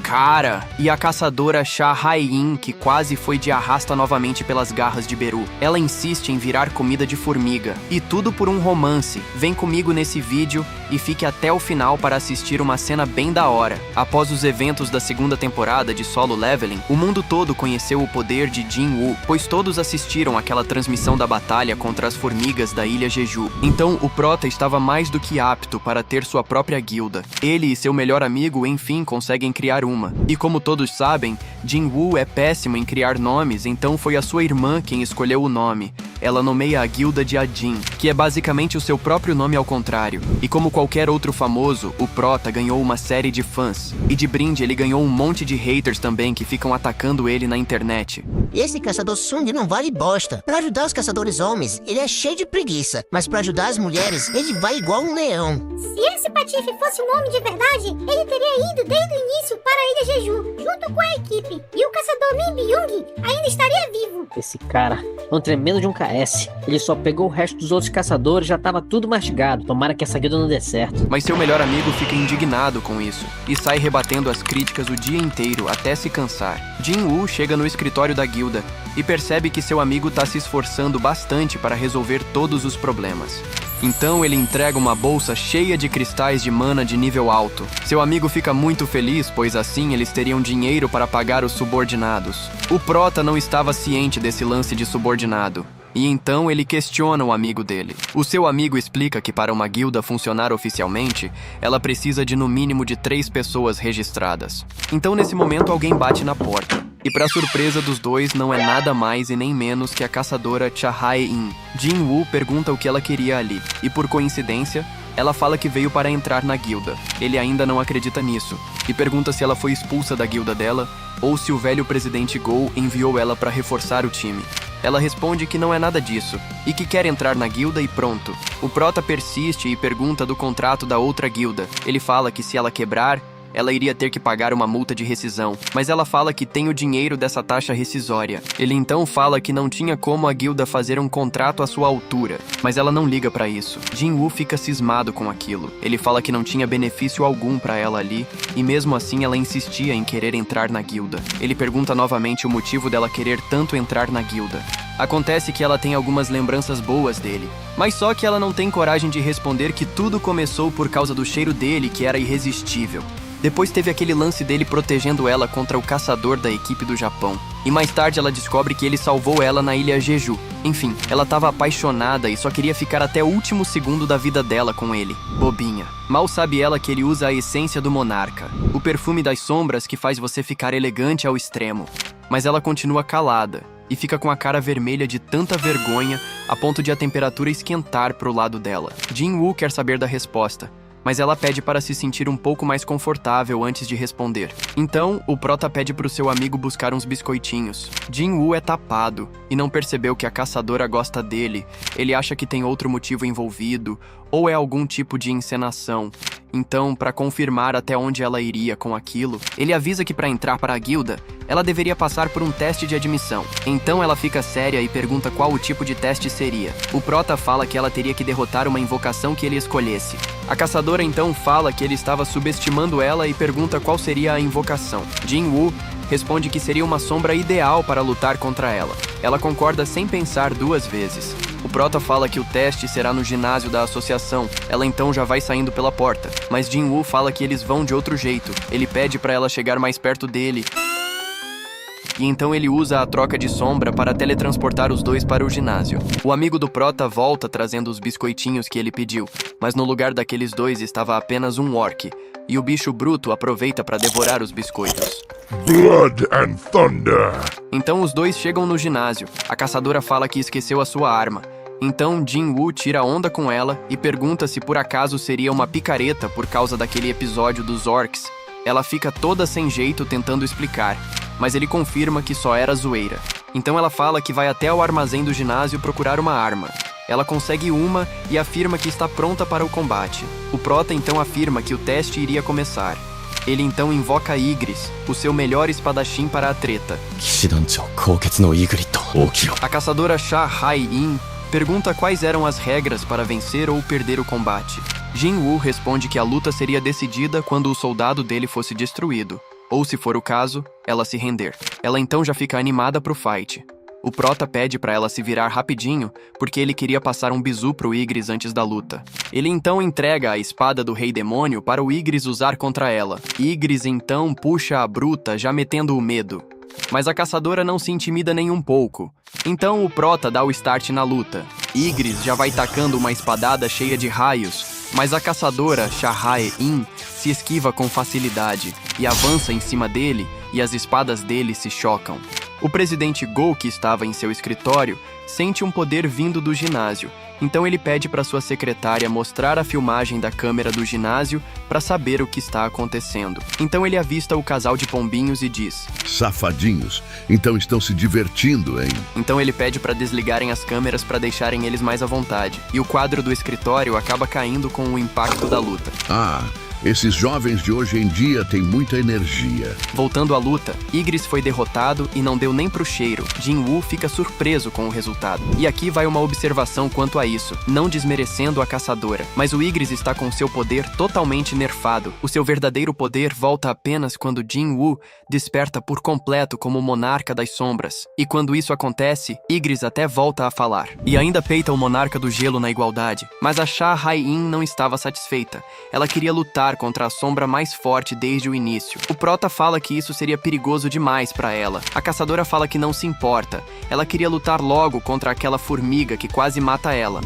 cara! E a caçadora Sha Hai-in, que quase foi de arrasta novamente pelas garras de Beru. Ela insiste em virar comida de formiga. E tudo por um romance. Vem comigo nesse vídeo e fique até o final para assistir uma cena bem da hora. Após os eventos da segunda temporada de Solo Leveling, o mundo todo conheceu o poder de Jin-Woo, pois todos assistiram àquela transmissão da batalha contra as formigas da Ilha Jeju. Então, o prota estava mais do que apto para ter sua própria guilda. Ele e seu melhor amigo, enfim, conseguem criar uma. E como todos sabem, Jin-Woo é péssimo em criar nomes, então foi a sua irmã quem escolheu o nome. Ela nomeia a guilda de Ajin, que é basicamente o seu próprio nome ao contrário. E como qualquer outro famoso, o prota ganhou uma série de fãs. E de brinde ele ganhou um monte de haters também que ficam atacando ele na internet. Esse caçador Sung não vale bosta. Pra ajudar os caçadores homens, ele é cheio de preguiça. Mas pra ajudar as mulheres, ele vai igual um leão. Se esse patife fosse um homem de verdade, ele teria ido desde o início para a Ilha Jeju, junto com a equipe. E o caçador Min Byung ainda estaria vivo. Esse cara é um tremendo de um KS. Ele só pegou o resto dos outros caçadores e já tava tudo mastigado. Tomara que essa guilda não dê certo. Mas seu melhor amigo fica indignado com isso e sai rebatendo as críticas o dia inteiro até se cansar. Jin-Woo chega no escritório da guilda e percebe que seu amigo tá se esforçando bastante para resolver todos os problemas. Então ele entrega uma bolsa cheia de cristais de mana de nível alto. Seu amigo fica muito feliz, pois assim eles teriam dinheiro para pagar os subordinados. O prota não estava ciente desse lance de subordinado. E então ele questiona o amigo dele. O seu amigo explica que para uma guilda funcionar oficialmente, ela precisa de no mínimo de 3 pessoas registradas. Então nesse momento alguém bate na porta. E para surpresa dos dois, não é nada mais e nem menos que a caçadora Cha Hae-in. Jin-Woo pergunta o que ela queria ali. E por coincidência, ela fala que veio para entrar na guilda. Ele ainda não acredita nisso. E pergunta se ela foi expulsa da guilda dela ou se o velho presidente Go enviou ela para reforçar o time. Ela responde que não é nada disso, e que quer entrar na guilda e pronto. O prota persiste e pergunta do contrato da outra guilda. Ele fala que se ela quebrar, ela iria ter que pagar uma multa de rescisão, mas ela fala que tem o dinheiro dessa taxa rescisória. Ele então fala que não tinha como a guilda fazer um contrato à sua altura, mas ela não liga pra isso. Jin-Woo fica cismado com aquilo. Ele fala que não tinha benefício algum pra ela ali, e mesmo assim ela insistia em querer entrar na guilda. Ele pergunta novamente o motivo dela querer tanto entrar na guilda. Acontece que ela tem algumas lembranças boas dele, mas só que ela não tem coragem de responder que tudo começou por causa do cheiro dele, que era irresistível. Depois teve aquele lance dele protegendo ela contra o caçador da equipe do Japão. E mais tarde ela descobre que ele salvou ela na Ilha Jeju. Enfim, ela estava apaixonada e só queria ficar até o último segundo da vida dela com ele. Bobinha. Mal sabe ela que ele usa a essência do monarca, o perfume das sombras que faz você ficar elegante ao extremo. Mas ela continua calada e fica com a cara vermelha de tanta vergonha a ponto de a temperatura esquentar pro lado dela. Jin-Woo quer saber da resposta, mas ela pede para se sentir um pouco mais confortável antes de responder. Então, o prota pede pro seu amigo buscar uns biscoitinhos. Jin-Woo é tapado e não percebeu que a caçadora gosta dele. Ele acha que tem outro motivo envolvido, ou é algum tipo de encenação. Então, para confirmar até onde ela iria com aquilo, ele avisa que para entrar para a guilda, ela deveria passar por um teste de admissão. Então ela fica séria e pergunta qual o tipo de teste seria. O prota fala que ela teria que derrotar uma invocação que ele escolhesse. A caçadora então fala que ele estava subestimando ela e pergunta qual seria a invocação. Jin-Woo responde que seria uma sombra ideal para lutar contra ela. Ela concorda sem pensar 2 vezes. O prota fala que o teste será no ginásio da associação. Ela então já vai saindo pela porta. Mas Jin-Woo fala que eles vão de outro jeito. Ele pede para ela chegar mais perto dele. E então ele usa a troca de sombra para teletransportar os dois para o ginásio. O amigo do prota volta trazendo os biscoitinhos que ele pediu, mas no lugar daqueles dois estava apenas um orc, e o bicho bruto aproveita para devorar os biscoitos. Blood and thunder! Então os dois chegam no ginásio. A caçadora fala que esqueceu a sua arma. Então Jin-Woo tira onda com ela e pergunta se por acaso seria uma picareta por causa daquele episódio dos orcs. Ela fica toda sem jeito tentando explicar, mas ele confirma que só era zoeira. Então ela fala que vai até o armazém do ginásio procurar uma arma. Ela consegue uma e afirma que está pronta para o combate. O prota então afirma que o teste iria começar. Ele então invoca Ygritte, o seu melhor espadachim para a treta. A caçadora Cha Hae-in pergunta quais eram as regras para vencer ou perder o combate. Jin-Woo responde que a luta seria decidida quando o soldado dele fosse destruído. ou se for o caso, ela se render. Ela então já fica animada pro fight. O Prota pede pra ela se virar rapidinho, porque ele queria passar um bizu pro Ygritte antes da luta. Ele então entrega a espada do Rei Demônio para o Ygritte usar contra ela. Ygritte então puxa a bruta, já metendo o medo. Mas a caçadora não se intimida nem um pouco. Então o Prota dá o start na luta. Ygritte já vai tacando uma espadada cheia de raios, mas a caçadora, Shahrain, se esquiva com facilidade e avança em cima dele, e as espadas dele se chocam. O presidente Gol, que estava em seu escritório, sente um poder vindo do ginásio. Então ele pede para sua secretária mostrar a filmagem da câmera do ginásio para saber o que está acontecendo. Então ele avista o casal de pombinhos e diz: Safadinhos, então estão se divertindo, hein? Então ele pede para desligarem as câmeras para deixarem eles mais à vontade. E o quadro do escritório acaba caindo com o impacto da luta. Esses jovens de hoje em dia têm muita energia. Voltando à luta, Ygritte foi derrotado e não deu nem pro cheiro. Jin-Woo fica surpreso com o resultado. E aqui vai uma observação quanto a isso, não desmerecendo a caçadora. Mas o Ygritte está com seu poder totalmente nerfado. O seu verdadeiro poder volta apenas quando Jin-Woo desperta por completo como monarca das sombras. E quando isso acontece, Ygritte até volta a falar. E ainda peita o monarca do gelo na igualdade. Mas a Shahrain não estava satisfeita. Ela queria lutar contra a sombra mais forte desde o início. O Prota fala que isso seria perigoso demais para ela. A caçadora fala que não se importa. Ela queria lutar logo contra aquela formiga que quase mata ela.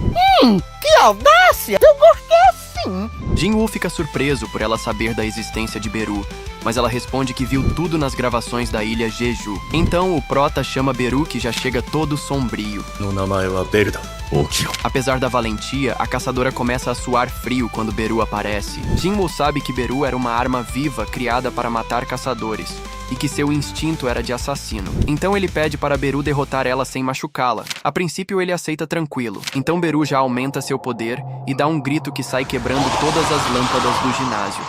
Que audácia! Eu gostei assim! Jin-Woo fica surpreso por ela saber da existência de Beru, mas ela responde que viu tudo nas gravações da ilha Jeju. Então o Prota chama Beru, que já chega todo sombrio. Apesar da valentia, a caçadora começa a suar frio quando Beru aparece. Jin-Woo sabe que Beru era uma arma viva criada para matar caçadores, e que seu instinto era de assassino. Então ele pede para Beru derrotar ela sem machucá-la. A princípio ele aceita tranquilo. Então Beru já aumenta seu poder e dá um grito que sai quebrando todas as lâmpadas do ginásio.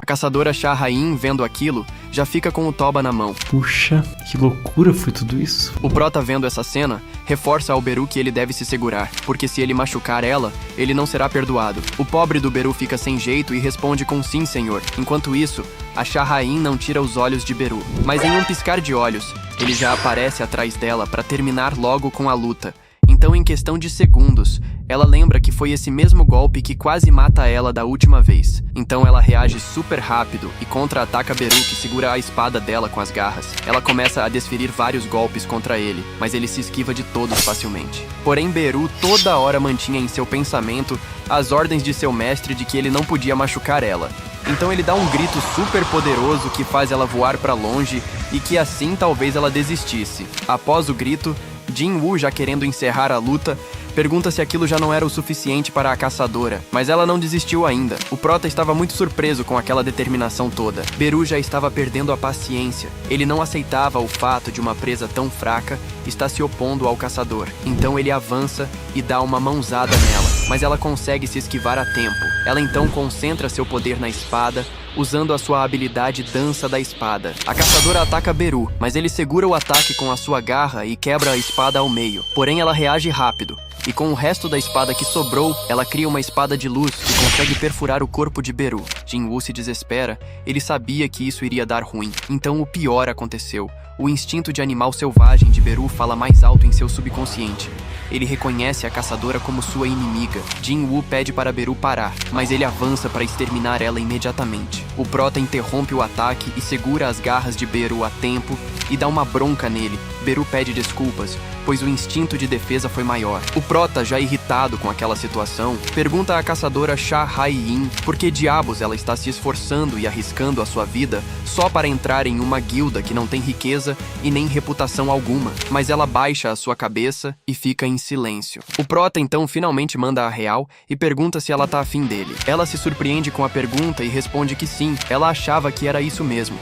A caçadora Shahrain, vendo aquilo, já fica com o toba na mão. Puxa, que loucura foi tudo isso. O Prota, vendo essa cena, reforça ao Beru que ele deve se segurar, porque se ele machucar ela, ele não será perdoado. O pobre do Beru fica sem jeito e responde com sim, senhor. Enquanto isso, a Shahrain não tira os olhos de Beru. Mas em um piscar de olhos, ele já aparece atrás dela para terminar logo com a luta. Então, em questão de segundos, ela lembra que foi esse mesmo golpe que quase mata ela da última vez. Então ela reage super rápido e contra-ataca Beru, que segura a espada dela com as garras. Ela começa a desferir vários golpes contra ele, mas ele se esquiva de todos facilmente. Porém, Beru toda hora mantinha em seu pensamento as ordens de seu mestre de que ele não podia machucar ela. Então ele dá um grito super poderoso que faz ela voar para longe e que assim talvez ela desistisse. Após o grito, Jin-Woo, já querendo encerrar a luta, pergunta se aquilo já não era o suficiente para a caçadora, mas ela não desistiu ainda. O Prota estava muito surpreso com aquela determinação toda. Beru já estava perdendo a paciência. Ele não aceitava o fato de uma presa tão fraca estar se opondo ao caçador. Então ele avança e dá uma mãozada nela, mas ela consegue se esquivar a tempo. Ela então concentra seu poder na espada, usando a sua habilidade Dança da Espada. A caçadora ataca Beru, mas ele segura o ataque com a sua garra e quebra a espada ao meio. Porém, ela reage rápido. E com o resto da espada que sobrou, ela cria uma espada de luz que consegue perfurar o corpo de Beru. Jin-Woo se desespera, ele sabia que isso iria dar ruim. Então o pior aconteceu. O instinto de animal selvagem de Beru fala mais alto em seu subconsciente. Ele reconhece a caçadora como sua inimiga. Jin-Woo pede para Beru parar, mas ele avança para exterminar ela imediatamente. O Prota interrompe o ataque e segura as garras de Beru a tempo e dá uma bronca nele. Beru pede desculpas, pois o instinto de defesa foi maior. O Prota, já irritado com aquela situação, pergunta à caçadora Shahrain por que diabos ela está se esforçando e arriscando a sua vida só para entrar em uma guilda que não tem riqueza e nem reputação alguma. Mas ela baixa a sua cabeça e fica em silêncio. O Prota então finalmente manda a real e pergunta se ela tá afim dele. Ela se surpreende com a pergunta e responde que sim, ela achava que era isso mesmo.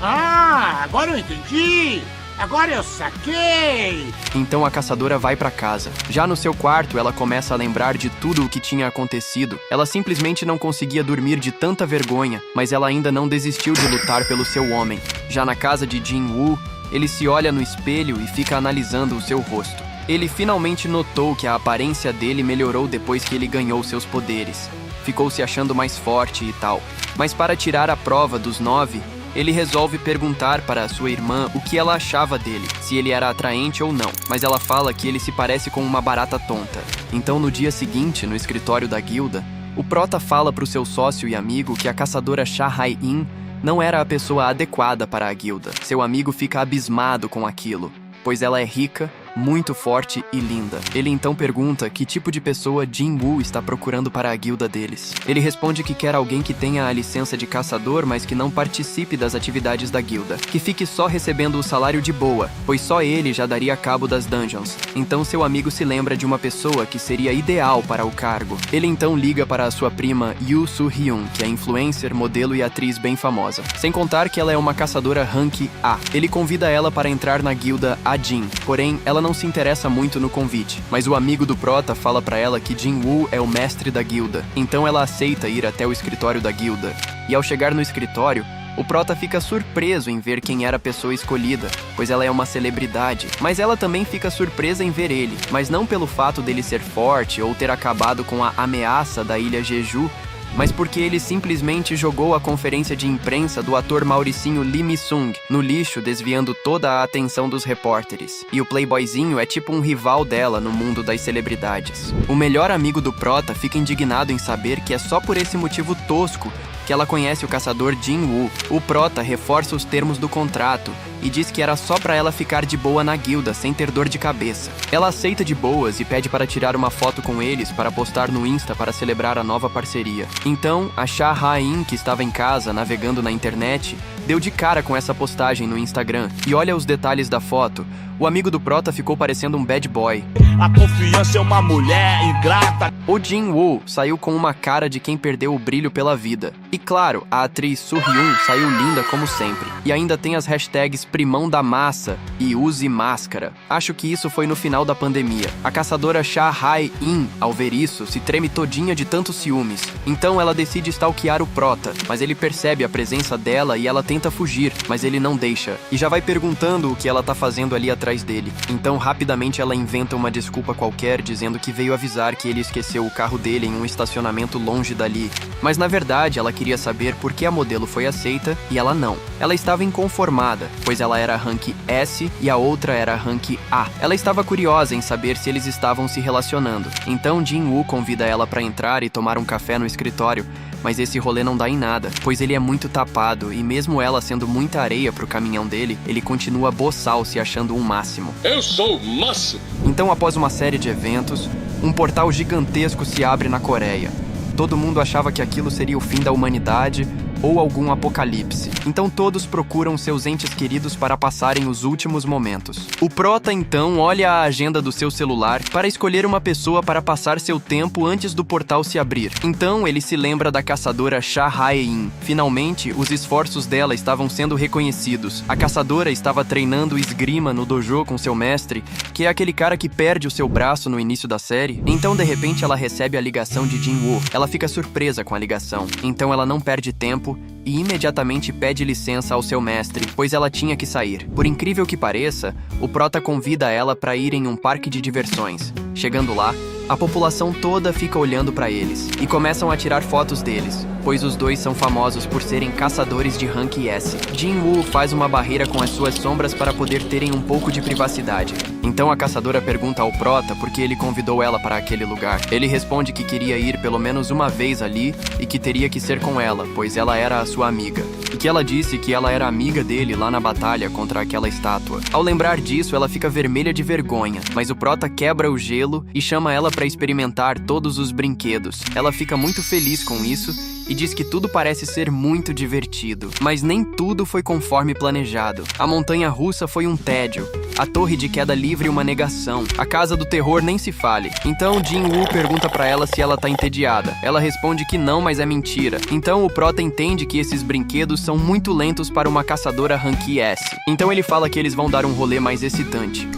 Ah, agora eu entendi! Agora eu saquei! Então a caçadora vai pra casa. Já no seu quarto, ela começa a lembrar de tudo o que tinha acontecido. Ela simplesmente não conseguia dormir de tanta vergonha, mas ela ainda não desistiu de lutar pelo seu homem. Já na casa de Jin-Woo, ele se olha no espelho e fica analisando o seu rosto. Ele finalmente notou que a aparência dele melhorou depois que ele ganhou seus poderes. ficou se achando mais forte e tal. Mas para tirar a prova dos 9, ele resolve perguntar para a sua irmã o que ela achava dele, se ele era atraente ou não, mas ela fala que ele se parece com uma barata tonta. Então no dia seguinte, no escritório da guilda, o prota fala para o seu sócio e amigo que a caçadora Sha Hai-in não era a pessoa adequada para a guilda. Seu amigo fica abismado com aquilo, pois ela é rica, muito forte e linda. Ele então pergunta que tipo de pessoa Jin-woo está procurando para a guilda deles. Ele responde que quer alguém que tenha a licença de caçador, mas que não participe das atividades da guilda, que fique só recebendo o salário de boa, pois só ele já daria cabo das dungeons. Então seu amigo se lembra de uma pessoa que seria ideal para o cargo. Ele então liga para a sua prima Yoo Soo-hyun, que é influencer, modelo e atriz bem famosa. Sem contar que ela é uma caçadora rank A. Ele convida ela para entrar na guilda Ajin, porém ela não se interessa muito no convite, mas o amigo do prota fala pra ela que Jin-woo é o mestre da guilda, então ela aceita ir até o escritório da guilda. E ao chegar no escritório, o prota fica surpreso em ver quem era a pessoa escolhida, pois ela é uma celebridade, mas ela também fica surpresa em ver ele, mas não pelo fato dele ser forte ou ter acabado com a ameaça da ilha Jeju, mas porque ele simplesmente jogou a conferência de imprensa do ator Mauricinho Lee Mi-sung no lixo, desviando toda a atenção dos repórteres. E o playboyzinho é tipo um rival dela no mundo das celebridades. O melhor amigo do prota fica indignado em saber que é só por esse motivo tosco que ela conhece o caçador Jin-woo. O prota reforça os termos do contrato e diz que era só pra ela ficar de boa na guilda, sem ter dor de cabeça. Ela aceita de boas e pede para tirar uma foto com eles para postar no Insta para celebrar a nova parceria. Então, a Sha Hai-in, que estava em casa, navegando na internet, deu de cara com essa postagem no Instagram e olha os detalhes da foto. O amigo do prota ficou parecendo um bad boy. A confiança é uma mulher ingrata. O Jin-woo saiu com uma cara de quem perdeu o brilho pela vida. E claro, a atriz Soo-hyun saiu linda como sempre. E ainda tem as hashtags primão da massa e use máscara. Acho que isso foi no final da pandemia. A caçadora Sha Hai-in, ao ver isso, se treme todinha de tantos ciúmes. Então ela decide stalkear o prota, mas ele percebe a presença dela e ela tenta fugir, mas ele não deixa. E já vai perguntando o que ela tá fazendo ali atrás dele. Então rapidamente ela inventa uma desculpa qualquer, dizendo que veio avisar que ele esqueceu o carro dele em um estacionamento longe dali. Mas na verdade ela queria saber por que a modelo foi aceita e ela não. Ela estava inconformada, pois ela era rank S e a outra era rank A. Ela estava curiosa em saber se eles estavam se relacionando. Então Jin-woo convida ela para entrar e tomar um café no escritório, mas esse rolê não dá em nada, pois ele é muito tapado e mesmo ela sendo muita areia pro caminhão dele, ele continua boçal se achando um máximo. Eu sou o máximo. Então, após uma série de eventos, um portal gigantesco se abre na Coreia. Todo mundo achava que aquilo seria o fim da humanidade ou algum apocalipse. Então todos procuram seus entes queridos para passarem os últimos momentos. O prota então olha a agenda do seu celular para escolher uma pessoa para passar seu tempo antes do portal se abrir. Então ele se lembra da caçadora Sha Hai-in. Finalmente, os esforços dela estavam sendo reconhecidos. A caçadora estava treinando esgrima no dojo com seu mestre, que é aquele cara que perde o seu braço no início da série. Então de repente ela recebe a ligação de Jin-woo. Ela fica surpresa com a ligação. Então ela não perde tempo e imediatamente pede licença ao seu mestre, pois ela tinha que sair. Por incrível que pareça, o prota convida ela para ir em um parque de diversões. Chegando lá, a população toda fica olhando para eles e começam a tirar fotos deles, pois os dois são famosos por serem caçadores de rank S. Jin-woo faz uma barreira com as suas sombras para poder terem um pouco de privacidade. Então a caçadora pergunta ao prota por que ele convidou ela para aquele lugar. Ele responde que queria ir pelo menos uma vez ali e que teria que ser com ela, pois ela era a sua amiga. E que ela disse que ela era amiga dele lá na batalha contra aquela estátua. Ao lembrar disso, ela fica vermelha de vergonha, mas o prota quebra o gelo e chama ela para experimentar todos os brinquedos. Ela fica muito feliz com isso e diz que tudo parece ser muito divertido. Mas nem tudo foi conforme planejado. A montanha-russa foi um tédio. A torre de queda livre uma negação. A casa do terror nem se fale. Então Jin-woo pergunta pra ela se ela tá entediada. Ela responde que não, mas é mentira. Então o prota entende que esses brinquedos são muito lentos para uma caçadora rank S. Então ele fala que eles vão dar um rolê mais excitante.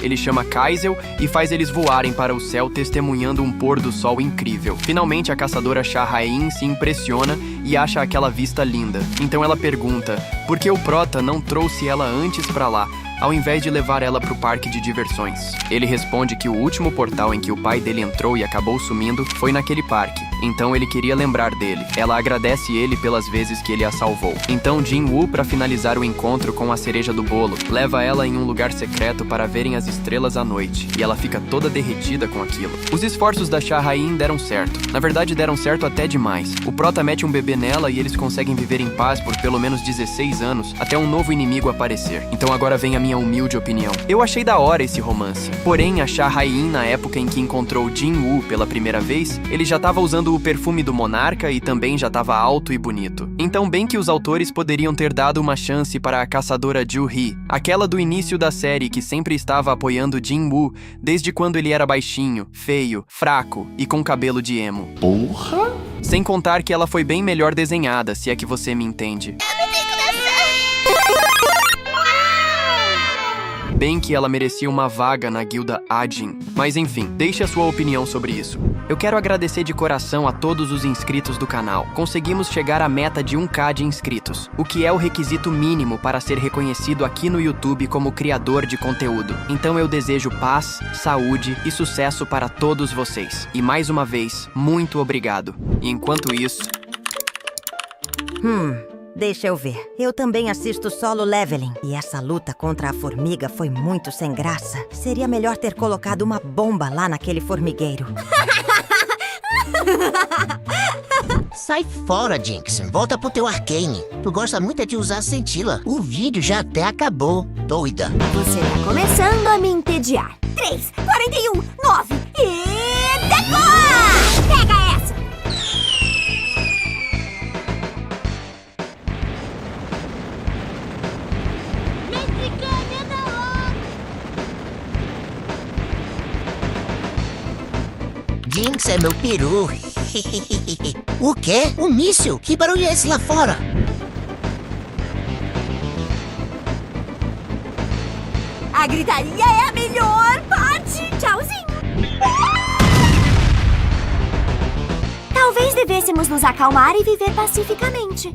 Ele chama Kaisel e faz eles voarem para o céu, testemunhando um pôr do sol incrível. Finalmente, a caçadora Sha Hai-in se impressiona e acha aquela vista linda. Então ela pergunta por que o prota não trouxe ela antes pra lá, ao invés de levar ela pro parque de diversões. Ele responde que o último portal em que o pai dele entrou e acabou sumindo foi naquele parque, então ele queria lembrar dele. Ela agradece ele pelas vezes que ele a salvou. Então Jin-woo, para finalizar o encontro com a cereja do bolo, leva ela em um lugar secreto para verem as estrelas à noite, e ela fica toda derretida com aquilo. Os esforços da Cha Hae-in deram certo. Na verdade, deram certo até demais. O prota mete um bebê nela e eles conseguem viver em paz por pelo menos 16 anos, até um novo inimigo aparecer. Então agora vem a minha humilde opinião. Eu achei da hora esse romance. Porém, a Cha Hae-in, na época em que encontrou Jin-woo pela primeira vez, ele já estava usando o perfume do monarca e também já estava alto e bonito. Então bem que os autores poderiam ter dado uma chance para a caçadora Ju-hee, aquela do início da série que sempre estava apoiando Jin-woo desde quando ele era baixinho, feio, fraco e com cabelo de emo. Porra! Sem contar que ela foi bem melhor desenhada, se é que você me entende. Bem que ela merecia uma vaga na guilda Ajin. Mas enfim, deixe a sua opinião sobre isso. Eu quero agradecer de coração a todos os inscritos do canal. Conseguimos chegar à meta de 1.000 de inscritos, o que é o requisito mínimo para ser reconhecido aqui no YouTube como criador de conteúdo. Então eu desejo paz, saúde e sucesso para todos vocês. E mais uma vez, muito obrigado. E enquanto isso... Deixa eu ver. Eu também assisto Solo Leveling. E essa luta contra a formiga foi muito sem graça. Seria melhor ter colocado uma bomba lá naquele formigueiro. Sai fora, Jinx. Volta pro teu Arcane. Tu gosta muito de usar Scintilla. O vídeo já até acabou. Doida. Você tá começando a me entediar. 3, 41, 9 e... decor! Pega essa! Jinx é meu peru. O quê? Um míssil? Que barulho é esse lá fora? A gritaria é a melhor parte! Tchauzinho! Talvez devêssemos nos acalmar e viver pacificamente.